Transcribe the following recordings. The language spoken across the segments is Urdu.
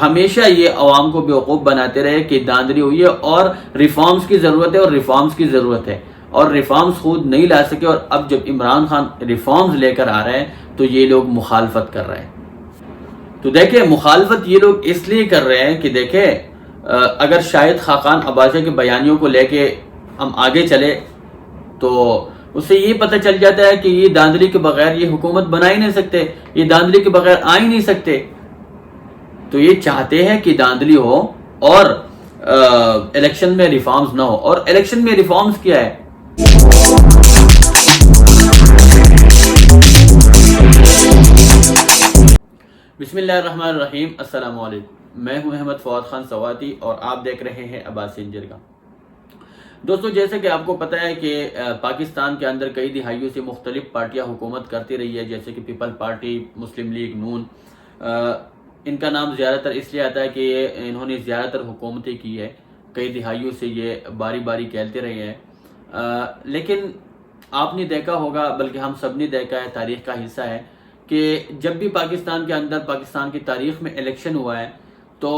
ہمیشہ یہ عوام کو بیوقوف بناتے رہے کہ داندلی ہوئی ہے اور ریفارمز کی ضرورت ہے اور ریفارمز کی ضرورت ہے، اور ریفارمز خود نہیں لا سکے، اور اب جب عمران خان ریفارمز لے کر آ رہے ہیں تو یہ لوگ مخالفت کر رہے ہیں۔ تو دیکھیں مخالفت یہ لوگ اس لیے کر رہے ہیں کہ دیکھیں اگر شاہد خاقان عباسی کے بیانیوں کو لے کے ہم آگے چلے تو اس سے یہ پتہ چل جاتا ہے کہ یہ داندلی کے بغیر یہ حکومت بنا ہی نہیں سکتے، یہ داندلی کے بغیر آ ہی نہیں سکتے۔ تو یہ چاہتے ہیں کہ داندلی ہو اور الیکشن میں ریفارمز نہ ہو، اور الیکشن میں ریفارمز کیا ہے؟ بسم اللہ الرحمن الرحیم، السلام علیکم، میں ہوں احمد فواد خان سواتی اور آپ دیکھ رہے ہیں عباسی جرگہ۔ دوستو جیسے کہ آپ کو پتہ ہے کہ پاکستان کے اندر کئی دہائیوں سے مختلف پارٹیاں حکومت کرتی رہی ہے، جیسے کہ پیپل پارٹی، مسلم لیگ نون۔ ان کا نام زیادہ تر اس لیے آتا ہے کہ انہوں نے زیادہ تر حکومتیں کی ہے، کئی دہائیوں سے یہ باری باری کھیلتے رہے ہیں۔ لیکن آپ نے دیکھا ہوگا، بلکہ ہم سب نے دیکھا ہے، تاریخ کا حصہ ہے کہ جب بھی پاکستان کے اندر، پاکستان کی تاریخ میں الیکشن ہوا ہے تو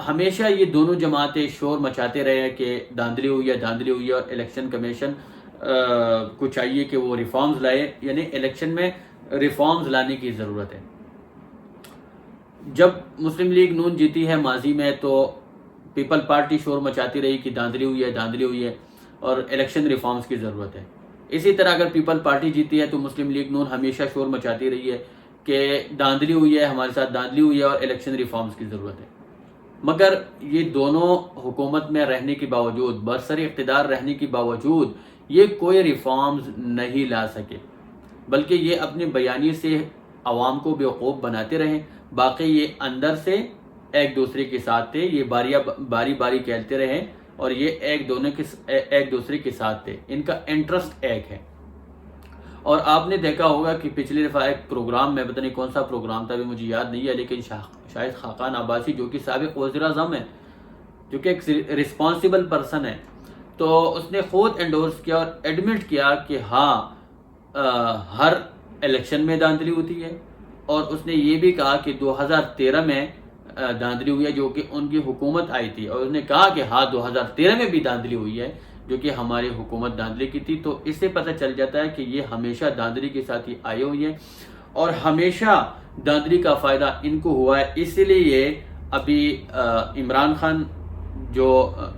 ہمیشہ یہ دونوں جماعتیں شور مچاتے رہے ہیں کہ داندلی ہوئی ہے، داندلی ہوئی ہے، اور الیکشن کمیشن کو چاہیے کہ وہ ریفارمز لائے، یعنی الیکشن میں ریفارمز لانے کی ضرورت ہے۔ جب مسلم لیگ نون جیتی ہے ماضی میں تو پیپل پارٹی شور مچاتی رہی کہ داندلی ہوئی ہے، داندلی ہوئی ہے اور الیکشن ریفارمز کی ضرورت ہے۔ اسی طرح اگر پیپل پارٹی جیتی ہے تو مسلم لیگ نون ہمیشہ شور مچاتی رہی ہے کہ داندلی ہوئی ہے، ہمارے ساتھ داندلی ہوئی ہے اور الیکشن ریفارمز کی ضرورت ہے۔ مگر یہ دونوں حکومت میں رہنے کے باوجود، برسر اقتدار رہنے کے باوجود یہ کوئی ریفارمز نہیں لا سکے، بلکہ یہ اپنے بیانی سے عوام کو بیوقوف بناتے رہے۔ باقی یہ اندر سے ایک دوسرے کے ساتھ تھے، یہ باری باری کھیلتے رہے اور یہ ایک دوسرے کے ساتھ تھے، ان کا انٹرسٹ ایک ہے۔ اور آپ نے دیکھا ہوگا کہ پچھلی دفعہ ایک پروگرام میں، پتہ نہیں کون سا پروگرام تھا، ابھی مجھے یاد نہیں ہے، لیکن شاہد خاقان عباسی جو کہ سابق وزیر اعظم ہے، جو کہ ایک رسپانسیبل پرسن ہے، تو اس نے خود انڈورس کیا اور ایڈمٹ کیا کہ ہاں ہر الیکشن میں داندلی ہوتی ہے، اور اس نے یہ بھی کہا کہ 2013 میں داندلی ہوئی ہے جو کہ ان کی حکومت آئی تھی، اور اس نے کہا کہ ہاں 2013 میں بھی داندلی ہوئی ہے جو کہ ہماری حکومت داندلی کی تھی۔ تو اس سے پتہ چل جاتا ہے کہ یہ ہمیشہ داندلی کے ساتھ ہی آئے ہوئی ہیں اور ہمیشہ داندلی کا فائدہ ان کو ہوا ہے۔ اسی لیے یہ ابھی عمران خان جو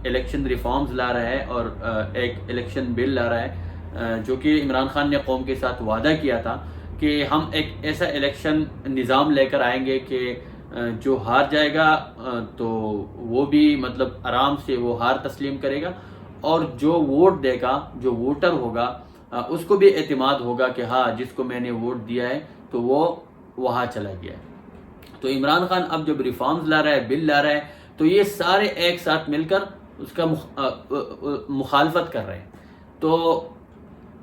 الیکشن ریفارمز لا رہا ہے اور ایک الیکشن بل لا رہا ہے، جو کہ عمران خان نے قوم کے ساتھ وعدہ کیا تھا کہ ہم ایک ایسا الیکشن نظام لے کر آئیں گے کہ جو ہار جائے گا تو وہ بھی مطلب آرام سے وہ ہار تسلیم کرے گا، اور جو ووٹ دے گا، جو ووٹر ہوگا، اس کو بھی اعتماد ہوگا کہ ہاں جس کو میں نے ووٹ دیا ہے تو وہ وہاں چلا گیا ہے۔ تو عمران خان اب جب ریفارمز لا رہا ہے، بل لا رہا ہے، تو یہ سارے ایک ساتھ مل کر اس کا مخالفت کر رہے ہیں۔ تو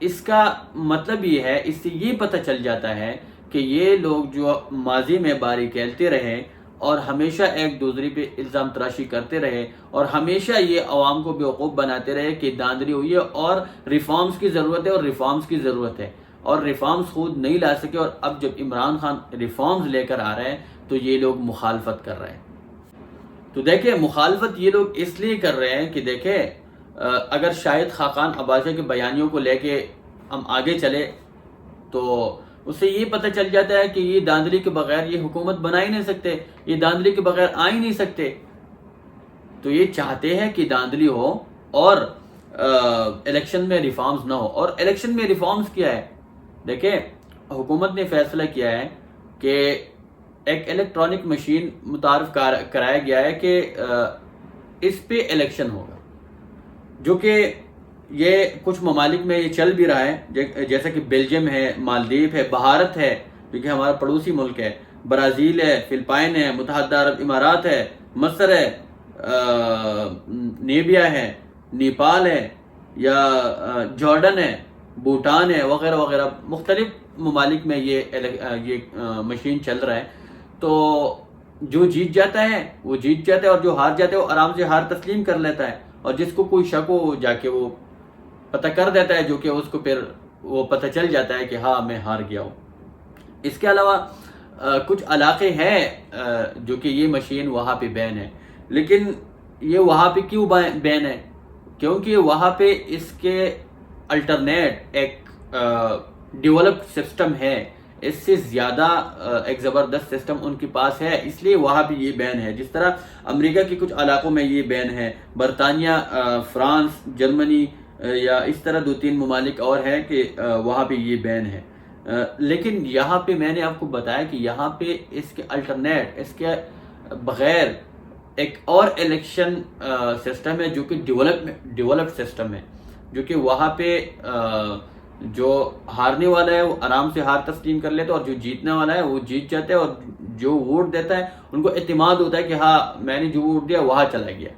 اس کا مطلب یہ ہے، اس سے یہ پتہ چل جاتا ہے کہ یہ لوگ جو ماضی میں باری کھیلتے رہے اور ہمیشہ ایک دوسرے پہ الزام تراشی کرتے رہے اور ہمیشہ یہ عوام کو بیوقوف بناتے رہے کہ داندلی ہوئی ہے اور ریفارمز کی ضرورت ہے اور ریفارمز کی ضرورت ہے، اور ریفارمز خود نہیں لا سکے، اور اب جب عمران خان ریفارمز لے کر آ رہے ہیں تو یہ لوگ مخالفت کر رہے ہیں۔ تو دیکھیں مخالفت یہ لوگ اس لیے کر رہے ہیں کہ دیکھیں اگر شاہد خاقان عباسی کے بیانیوں کو لے کے ہم آگے چلے تو اس سے یہ پتہ چل جاتا ہے کہ یہ داندلی کے بغیر یہ حکومت بنا ہی نہیں سکتے، یہ داندلی کے بغیر آ ہی نہیں سکتے۔ تو یہ چاہتے ہیں کہ داندلی ہو اور الیکشن میں ریفارمز نہ ہو، اور الیکشن میں ریفارمز کیا ہے؟ دیکھیں حکومت نے فیصلہ کیا ہے کہ ایک الیکٹرانک مشین متعارف کرایا گیا ہے کہ اس پہ الیکشن ہوگا، جو کہ یہ کچھ ممالک میں یہ چل بھی رہا ہے، جیسا کہ بیلجیم ہے، مالدیپ ہے، بھارت ہے جو کہ ہمارا پڑوسی ملک ہے، برازیل ہے، فلپائن ہے، متحدہ عرب امارات ہے، مصر ہے، نیبیا ہے، نیپال ہے، یا جارڈن ہے، بھوٹان ہے، وغیرہ وغیرہ مختلف ممالک میں یہ مشین چل رہا ہے۔ تو جو جیت جاتا ہے وہ جیت جاتا ہے، اور جو ہار جاتا ہے وہ آرام سے ہار تسلیم کر لیتا ہے، اور جس کو کوئی شک ہو جا کے وہ پتہ کر دیتا ہے، جو کہ اس کو پھر وہ پتہ چل جاتا ہے کہ ہاں میں ہار گیا ہوں۔ اس کے علاوہ کچھ علاقے ہیں جو کہ یہ مشین وہاں پہ بین ہے، لیکن یہ وہاں پہ کیوں بین ہے؟ کیونکہ وہاں پہ اس کے الٹرنیٹ ایک ڈیولپڈ سسٹم ہے، اس سے زیادہ ایک زبردست سسٹم ان کے پاس ہے، اس لیے وہاں پہ یہ بین ہے۔ جس طرح امریکہ کے کچھ علاقوں میں یہ بین ہے، برطانیہ، فرانس، جرمنی یا اس طرح 2-3 ممالک اور ہیں کہ وہاں پہ یہ بین ہے۔ لیکن یہاں پہ میں نے آپ کو بتایا کہ یہاں پہ اس کے الٹرنیٹ، اس کے بغیر ایک اور الیکشن سسٹم ہے جو کہ ڈیولپڈ سسٹم ہے، جو کہ وہاں پہ جو ہارنے والا ہے وہ آرام سے ہار تسلیم کر لیتا ہے، اور جو جیتنے والا ہے وہ جیت جاتا ہے، اور جو ووٹ دیتا ہے ان کو اعتماد ہوتا ہے کہ ہاں میں نے جو ووٹ دیا وہاں چلا گیا۔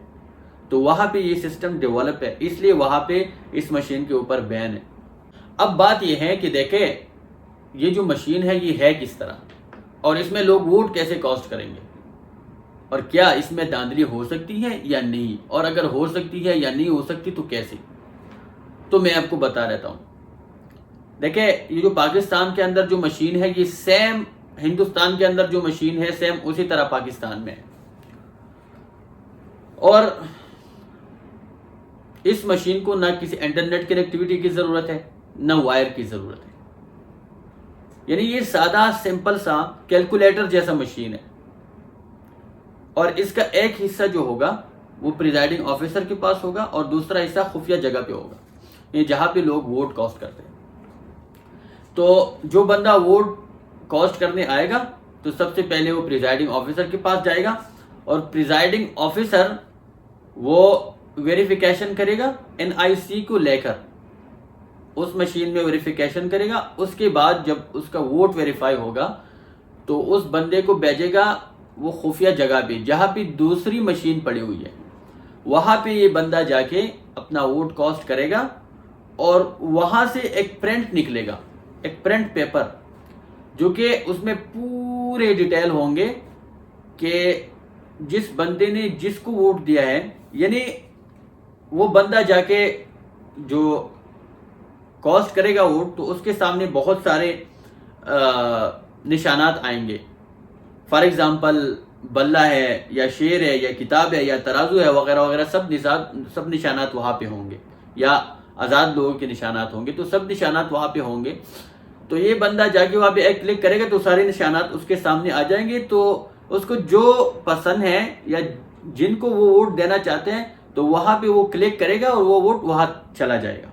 تو وہاں پہ یہ سسٹم ڈیولپ ہے، اس لیے وہاں پہ اس مشین کے اوپر بین ہے۔ اب بات یہ ہے کہ دیکھیں یہ جو مشین ہے یہ ہے کس طرح، اور اس میں لوگ ووٹ کیسے کاسٹ کریں گے، اور کیا اس میں دھاندلی ہو سکتی ہے یا نہیں، اور اگر ہو سکتی ہے یا نہیں ہو سکتی تو کیسے؟ تو میں آپ کو بتا رہتا ہوں۔ دیکھیں یہ جو پاکستان کے اندر جو مشین ہے یہ سیم ہندوستان کے اندر جو مشین ہے سیم اسی طرح پاکستان میں ہے، اور اس مشین کو نہ کسی انٹرنیٹ کنیکٹیویٹی کی ضرورت ہے نہ وائر کی ضرورت ہے، یعنی یہ سادہ سمپل سا کیلکولیٹر جیسا مشین ہے، اور اس کا ایک حصہ جو ہوگا وہ پریزائڈنگ آفیسر کے پاس ہوگا اور دوسرا حصہ خفیہ جگہ پہ ہوگا، یعنی جہاں پہ لوگ ووٹ کاسٹ کرتے ہیں۔ تو جو بندہ ووٹ کاسٹ کرنے آئے گا تو سب سے پہلے وہ پریزائڈنگ آفیسر کے پاس جائے گا، اور پریزائڈنگ آفیسر وہ ویریفیکیشن کرے گا NIC کو لے کر، اس مشین میں ویریفیکیشن کرے گا، اس کے بعد جب اس کا ووٹ ویریفائی ہوگا تو اس بندے کو بھیجے گا وہ خفیہ جگہ پہ جہاں پہ دوسری مشین پڑی ہوئی ہے، وہاں پہ یہ بندہ جا کے اپنا ووٹ کاسٹ کرے گا، اور وہاں سے ایک پرنٹ نکلے گا، ایک پرنٹ پیپر، جو کہ اس میں پورے ڈیٹیل ہوں گے کہ جس بندے نے جس کو ووٹ دیا ہے، یعنی وہ بندہ جا کے جو کاسٹ کرے گا ووٹ تو اس کے سامنے بہت سارے نشانات آئیں گے، فار ایگزامپل بلہ ہے یا شیر ہے یا کتاب ہے یا ترازو ہے وغیرہ وغیرہ، سب نشانات وہاں پہ ہوں گے، یا آزاد لوگوں کے نشانات ہوں گے، تو سب نشانات وہاں پہ ہوں گے۔ تو یہ بندہ جا کے وہاں پہ ایک کلک کرے گا تو سارے نشانات اس کے سامنے آ جائیں گے، تو اس کو جو پسند ہے یا جن کو وہ ووٹ دینا چاہتے ہیں تو وہاں پہ وہ کلک کرے گا اور وہ ووٹ وہاں چلا جائے گا،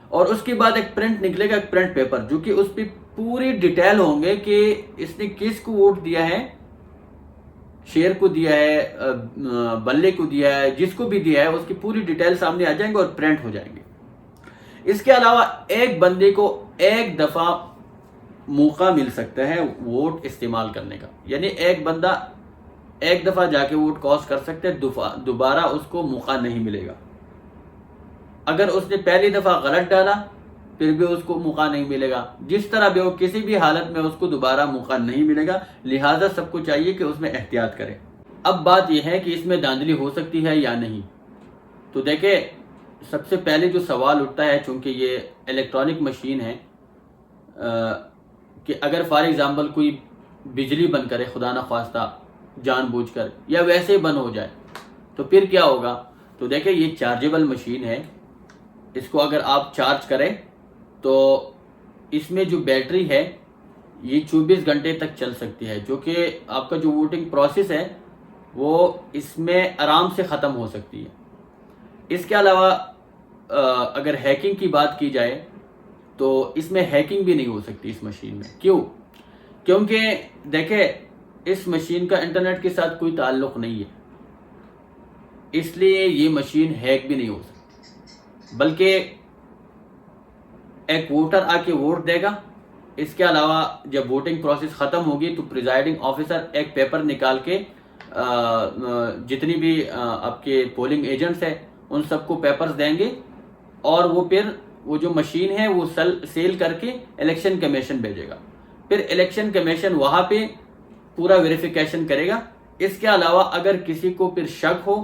اور اس کے بعد ایک پرنٹ نکلے گا، ایک پرنٹ پیپر، جو کہ اس پہ پوری ڈیٹیل ہوں گے کہ اس نے کس کو ووٹ دیا ہے، شیر کو دیا ہے، بلے کو دیا ہے، جس کو بھی دیا ہے اس کی پوری ڈیٹیل سامنے آ جائیں گے اور پرنٹ ہو جائیں گے۔ اس کے علاوہ ایک بندے کو ایک دفعہ موقع مل سکتا ہے ووٹ استعمال کرنے کا، یعنی ایک بندہ ایک دفعہ جا کے ووٹ کاسٹ کر سکتے ہیں، دوبارہ اس کو موقع نہیں ملے گا۔ اگر اس نے پہلی دفعہ غلط ڈالا پھر بھی اس کو موقع نہیں ملے گا، جس طرح بھی ہو کسی بھی حالت میں اس کو دوبارہ موقع نہیں ملے گا، لہٰذا سب کو چاہیے کہ اس میں احتیاط کرے۔ اب بات یہ ہے کہ اس میں دھاندلی ہو سکتی ہے یا نہیں، تو دیکھیں سب سے پہلے جو سوال اٹھتا ہے، چونکہ یہ الیکٹرانک مشین ہے، کہ اگر فار ایگزامپل کوئی بجلی بند کرے خدا نخواستہ جان بوجھ کر یا ویسے بند ہو جائے تو پھر کیا ہوگا؟ تو دیکھیں یہ چارجیبل مشین ہے، اس کو اگر آپ چارج کریں تو اس میں جو بیٹری ہے یہ 24 گھنٹے تک چل سکتی ہے، جو کہ آپ کا جو ووٹنگ پروسیس ہے وہ اس میں آرام سے ختم ہو سکتی ہے۔ اس کے علاوہ اگر ہیکنگ کی بات کی جائے تو اس میں ہیکنگ بھی نہیں ہو سکتی اس مشین میں۔ کیوں؟ کیونکہ دیکھیں اس مشین کا انٹرنیٹ کے ساتھ کوئی تعلق نہیں ہے، اس لیے یہ مشین ہیک بھی نہیں ہو سکتی، بلکہ ایک ووٹر آ کے ووٹ دے گا۔ اس کے علاوہ جب ووٹنگ پروسیس ختم ہوگی تو پریزائڈنگ آفیسر ایک پیپر نکال کے جتنی بھی آپ کے پولنگ ایجنٹس ہیں ان سب کو پیپرز دیں گے، اور وہ پھر وہ جو مشین ہے وہ سیل کر کے الیکشن کمیشن بھیجے گا، پھر الیکشن کمیشن وہاں پہ پورا ویریفیکیشن کرے گا۔ اس کے علاوہ اگر کسی کو پھر شک ہو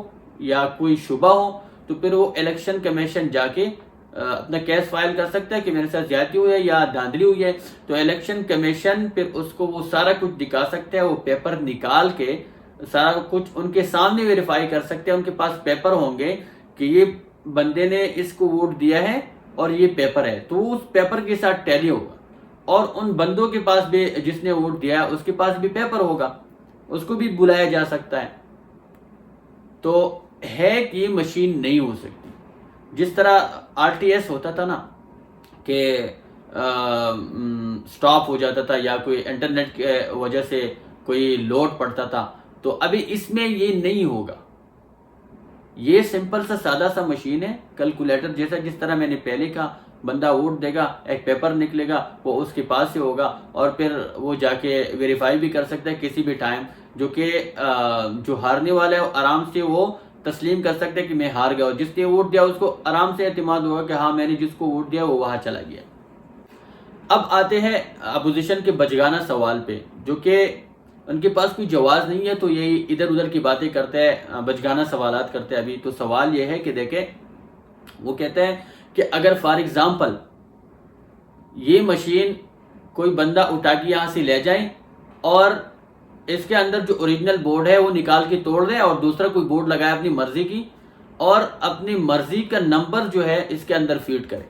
یا کوئی شبہ ہو تو پھر وہ الیکشن کمیشن جا کے اپنا کیس فائل کر سکتا ہے کہ میرے ساتھ زیادتی ہوئی ہے یا دھاندلی ہوئی ہے، تو الیکشن کمیشن پھر اس کو وہ سارا کچھ دکھا سکتا ہے، وہ پیپر نکال کے سارا کچھ ان کے سامنے ویریفائی کر سکتے ہیں، ان کے پاس پیپر ہوں گے کہ یہ بندے نے اس کو ووٹ دیا ہے اور یہ پیپر ہے، تو اس پیپر کے ساتھ ٹیلی ہوگا، اور ان بندوں کے پاس بھی جس نے ووٹ دیا ہے اس کے پاس بھی پیپر ہوگا، اس کو بھی بلایا جا سکتا ہے۔ تو ہے کہ یہ مشین نہیں ہو سکتی، جس طرح آر ٹی ایس ہوتا تھا نا کہ سٹاپ ہو جاتا تھا یا کوئی انٹرنیٹ کی وجہ سے کوئی لوڈ پڑتا تھا، تو ابھی اس میں یہ نہیں ہوگا۔ یہ سمپل سا سادہ سا مشین ہے، کیلکولیٹر جیسا، جس طرح میں نے پہلے کہا، بندہ ووٹ دے گا، ایک پیپر نکلے گا، وہ اس کے پاس سے ہوگا، اور پھر وہ جا کے ویریفائی بھی کر سکتا ہے کسی بھی ٹائم، جو کہ جو ہارنے والا ہے آرام سے وہ تسلیم کر سکتا ہے کہ میں ہار گیا، اور جس نے ووٹ دیا اس کو آرام سے اعتماد ہوگا کہ ہاں میں نے جس کو ووٹ دیا وہ وہاں چلا گیا۔ اب آتے ہیں اپوزیشن کے بچگانہ سوال پہ، جو کہ ان کے پاس کوئی جواز نہیں ہے، تو یہی ادھر ادھر کی باتیں کرتے ہیں، بچگانہ سوالات کرتے ہیں۔ ابھی تو سوال یہ ہے کہ دیکھیں، وہ کہتے ہیں کہ اگر فار ایگزامپل یہ مشین کوئی بندہ اٹھا کے یہاں سے لے جائیں اور اس کے اندر جو اوریجنل بورڈ ہے وہ نکال کے توڑ دیں اور دوسرا کوئی بورڈ لگائے اپنی مرضی کی، اور اپنی مرضی کا نمبر جو ہے اس کے اندر فیڈ کرے،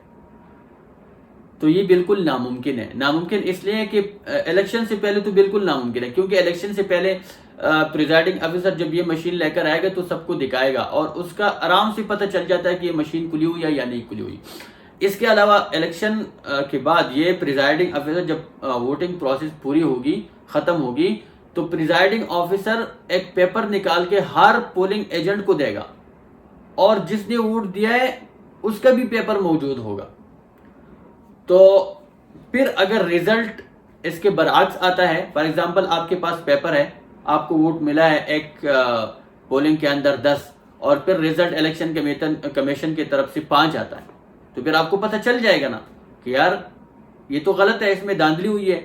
تو یہ بالکل ناممکن ہے۔ ناممکن اس لیے ہے کہ الیکشن سے پہلے تو بالکل ناممکن ہے، کیونکہ الیکشن سے پہلے پریزائڈنگ آفیسر جب یہ مشین لے کر آئے گا تو سب کو دکھائے گا، اور اس کا آرام سے پتہ چل جاتا ہے کہ یہ مشین کھلی ہوئی ہے یا نہیں کھلی ہوئی۔ اس کے علاوہ الیکشن کے بعد یہ پریزائڈنگ آفیسر جب ووٹنگ پروسیس پوری ہوگی، ختم ہوگی، تو پریزائڈنگ آفیسر ایک پیپر نکال کے ہر پولنگ ایجنٹ کو دے گا، اور جس نے ووٹ دیا ہے اس کا بھی پیپر موجود ہوگا۔ تو پھر اگر ریزلٹ اس کے برعکس آتا ہے، فار ایگزامپل آپ کے پاس پیپر ہے، آپ کو ووٹ ملا ہے ایک پولنگ کے اندر 10، اور پھر ریزلٹ الیکشن کمیشن کی طرف سے 5 آتا ہے، تو پھر آپ کو پتہ چل جائے گا نا کہ یار یہ تو غلط ہے، اس میں دھاندلی ہوئی ہے،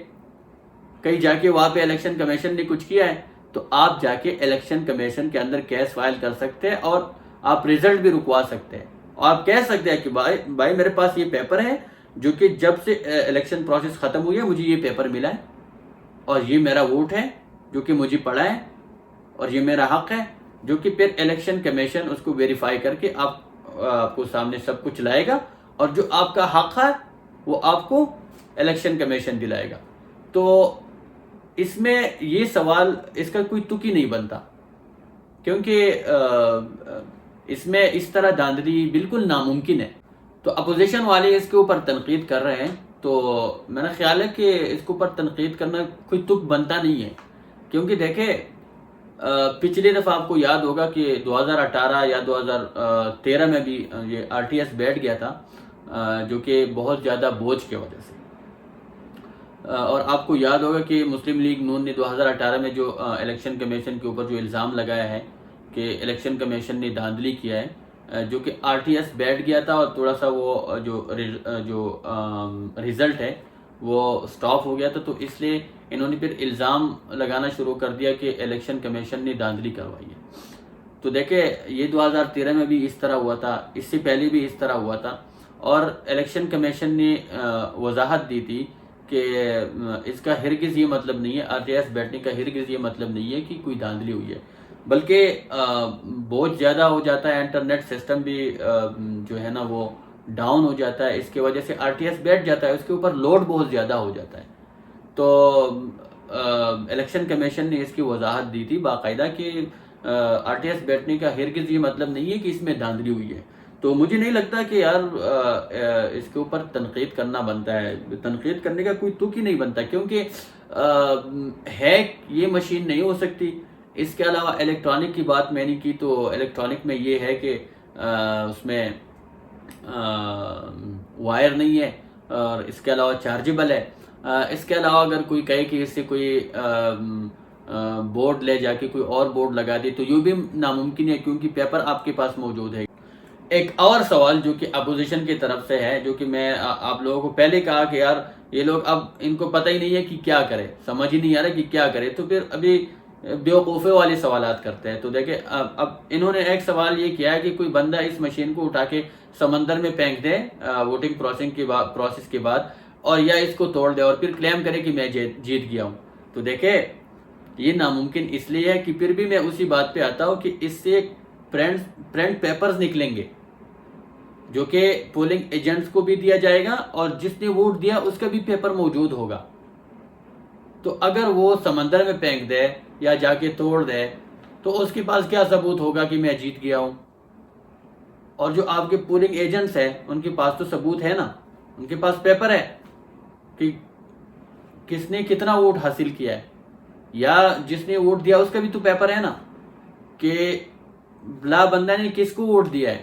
کہیں جا کے وہاں پہ الیکشن کمیشن نے کچھ کیا ہے، تو آپ جا کے الیکشن کمیشن کے اندر کیس فائل کر سکتے ہیں، اور آپ ریزلٹ بھی رکوا سکتے ہیں، اور آپ کہہ سکتے ہیں کہ بھائی میرے پاس یہ پیپر ہے جو کہ جب سے الیکشن پروسیس ختم ہوئی ہے مجھے یہ پیپر ملا ہے، اور یہ میرا ووٹ ہے جو کہ مجھے پڑا ہے، اور یہ میرا حق ہے، جو کہ پھر الیکشن کمیشن اس کو ویریفائی کر کے آپ کو سامنے سب کچھ لائے گا، اور جو آپ کا حق ہے وہ آپ کو الیکشن کمیشن دلائے گا۔ تو اس میں یہ سوال اس کا کوئی تک ہی نہیں بنتا، کیونکہ اس میں اس طرح دھاندلی بالکل ناممکن ہے۔ تو اپوزیشن والے اس کے اوپر تنقید کر رہے ہیں، تو میرا خیال ہے کہ اس کے اوپر تنقید کرنا کوئی تک بنتا نہیں ہے، کیونکہ دیکھیں پچھلی دفعہ آپ کو یاد ہوگا کہ 2018 یا 2013 میں بھی یہ آر ٹی ایس بیٹھ گیا تھا، جو کہ بہت زیادہ بوجھ کی وجہ سے، اور آپ کو یاد ہوگا کہ مسلم لیگ نون نے 2018 میں جو الیکشن کمیشن کے اوپر جو الزام لگایا ہے کہ الیکشن کمیشن نے دھاندلی کیا ہے، جو کہ آر ٹی ایس بیٹھ گیا تھا، اور تھوڑا سا وہ جو ریزلٹ ہے وہ سٹاپ ہو گیا تھا، تو اس لیے انہوں نے پھر الزام لگانا شروع کر دیا کہ الیکشن کمیشن نے دھاندلی کروائی ہے۔ تو دیکھیں یہ 2013 میں بھی اس طرح ہوا تھا، اس سے پہلے بھی اس طرح ہوا تھا، اور الیکشن کمیشن نے وضاحت دی تھی کہ اس کا ہرگز یہ مطلب نہیں ہے، آر ٹی ایس بیٹھنے کا ہرگز یہ مطلب نہیں ہے کہ کوئی دھاندلی ہوئی ہے، بلکہ بہت زیادہ ہو جاتا ہے، انٹرنیٹ سسٹم بھی جو ہے نا وہ ڈاؤن ہو جاتا ہے، اس کی وجہ سے آر ٹی ایس بیٹھ جاتا ہے، اس کے اوپر لوڈ بہت زیادہ ہو جاتا ہے۔ تو الیکشن کمیشن نے اس کی وضاحت دی تھی باقاعدہ کہ آر ٹی ایس بیٹھنے کا ہرگز یہ مطلب نہیں ہے کہ اس میں دھاندلی ہوئی ہے۔ تو مجھے نہیں لگتا کہ یار اس کے اوپر تنقید کرنا بنتا ہے، تنقید کرنے کا کوئی تک ہی نہیں بنتا، کیونکہ ہے یہ مشین نہیں ہو سکتی۔ اس کے علاوہ الیکٹرانک کی بات میں نے کی، تو الیکٹرانک میں یہ ہے کہ اس میں وائر نہیں ہے، اور اس کے علاوہ چارجیبل ہے۔ اس کے علاوہ اگر کوئی کہے کہ اس سے کوئی بورڈ لے جا کے کوئی اور بورڈ لگا دے تو یہ بھی ناممکن ہے، کیونکہ پیپر آپ کے پاس موجود ہے۔ ایک اور سوال جو کہ اپوزیشن کی طرف سے ہے، جو کہ میں آپ لوگوں کو پہلے کہا کہ یار یہ لوگ اب ان کو پتہ ہی نہیں ہے کہ کیا کرے، سمجھ ہی نہیں آ رہا کہ کیا کرے، تو پھر ابھی بیوقوفی والے سوالات کرتے ہیں. تو دیکھیں اب انہوں نے ایک سوال یہ کیا ہے کہ کوئی بندہ اس مشین کو اٹھا کے سمندر میں پھینک دے ووٹنگ پروسیس کے بعد، اور یا اس کو توڑ دے اور پھر کلیم کرے کہ میں جیت گیا ہوں. تو دیکھیں یہ ناممکن اس لیے ہے کہ پھر بھی میں اسی بات پہ آتا ہوں کہ اس سے پرنٹ پیپرز نکلیں گے جو کہ پولنگ ایجنٹس کو بھی دیا جائے گا، اور جس نے ووٹ دیا اس کا بھی پیپر موجود ہوگا. تو اگر وہ سمندر میں پھینک دے یا جا کے توڑ دے تو اس کے پاس کیا ثبوت ہوگا کہ میں جیت گیا ہوں؟ اور جو آپ کے پولنگ ایجنٹس ہیں ان کے پاس تو ثبوت ہے نا، ان کے پاس پیپر ہے کہ کس نے کتنا ووٹ حاصل کیا ہے، یا جس نے ووٹ دیا اس کا بھی تو پیپر ہے نا کہ بلا بندہ نے کس کو ووٹ دیا ہے.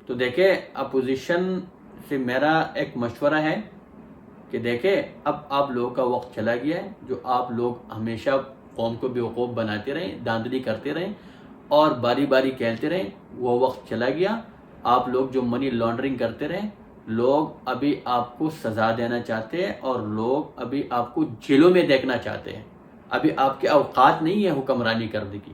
تو دیکھیں اپوزیشن سے میرا ایک مشورہ ہے کہ دیکھیں اب آپ لوگوں کا وقت چلا گیا ہے، جو آپ لوگ ہمیشہ قوم کو بیوقوف بناتے رہیں، دھاندلی کرتے رہیں اور باری باری کھیلتے رہیں، وہ وقت چلا گیا. آپ لوگ جو منی لانڈرنگ کرتے رہیں، لوگ ابھی آپ کو سزا دینا چاہتے ہیں اور لوگ ابھی آپ کو جیلوں میں دیکھنا چاہتے ہیں. ابھی آپ کے اوقات نہیں ہے حکمرانی کرنے کی.